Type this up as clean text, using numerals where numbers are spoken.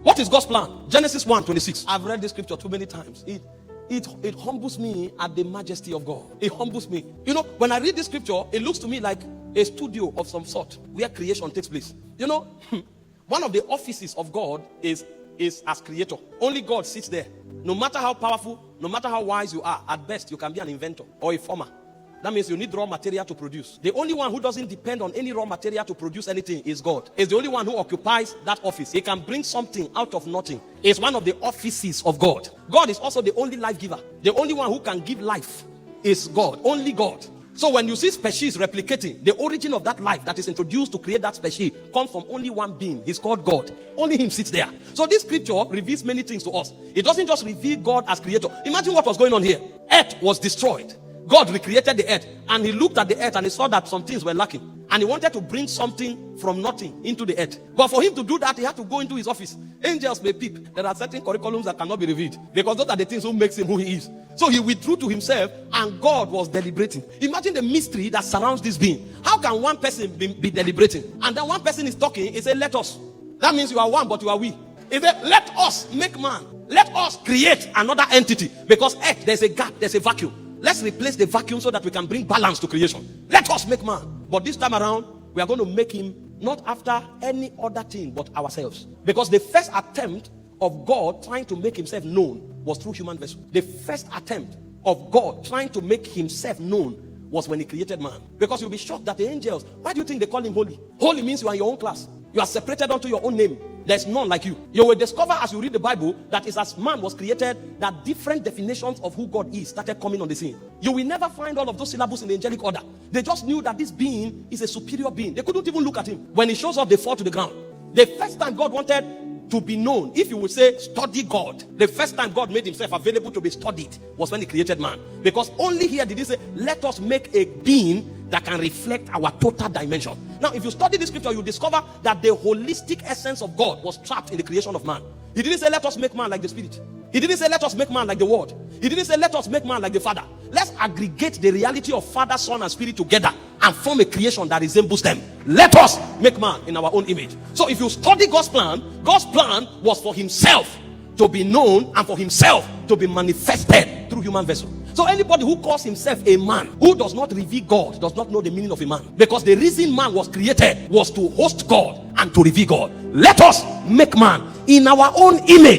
What is God's plan? Genesis 1:26. I've read this scripture too many times. It humbles me at the majesty of God. It humbles me. You know, when I read this scripture, it looks to me like a studio of some sort where creation takes place. You know, one of the offices of God is as creator. Only God sits there. No matter how powerful, no matter how wise you are, at best you can be an inventor or a farmer. That means you need raw material to produce. The only one who doesn't depend on any raw material to produce anything is God. He's the only one who occupies that office. He can bring something out of nothing. It's one of the offices of God. God is also the only life giver. The only one who can give life is God. Only God. So when you see species replicating, the origin of that life that is introduced to create that species comes from only one being. He's called God. Only him sits there. So this scripture reveals many things to us. It doesn't just reveal God as creator. Imagine what was going on here. Earth was destroyed. God recreated the earth, and he looked at the earth and he saw that some things were lacking, and he wanted to bring something from nothing into the earth. But for him to do that, he had to go into his office. Angels may peep. There are certain curriculums that cannot be revealed, because those are the things who makes him who he is. So he withdrew to himself, and God was deliberating. Imagine the mystery that surrounds this being. How can one person be deliberating, and then one person is talking, he said, let us. That means you are one, but you are we. He said, let us make man. Let us create another entity, because earth, there's a gap, there's a vacuum. Let's replace the vacuum so that we can bring balance to creation. Let us make man. But this time around, we are going to make him not after any other thing but ourselves. Because the first attempt of God trying to make himself known was through human vessel. The first attempt of God trying to make himself known was when he created man. Because you'll be shocked that the angels, why do you think they call him holy? Holy means you are in your own class. You are separated unto your own name. There's none like you. You will discover as you read the Bible that it's as man was created that different definitions of who God is started coming on the scene. You will never find all of those syllables in the angelic order. They just knew that this being is a superior being. They couldn't even look at him. When he shows up, they fall to the ground. The first time God wanted to be known, if you would say study God, the first time God made himself available to be studied was when he created man. Because only here did he say, let us make a being that can reflect our total dimension. Now, if you study this scripture, you discover that the holistic essence of God was trapped in the creation of man. He didn't say, let us make man like the Spirit. He didn't say, let us make man like the Word. He didn't say, let us make man like the Father. Let's aggregate the reality of Father, Son, and Spirit together and form a creation that resembles them. Let us make man in our own image. So if you study God's plan was for himself to be known and for himself to be manifested through human vessel. So anybody who calls himself a man who does not reveal God does not know the meaning of a man. Because the reason man was created was to host God and to reveal God. Let us make man in our own image.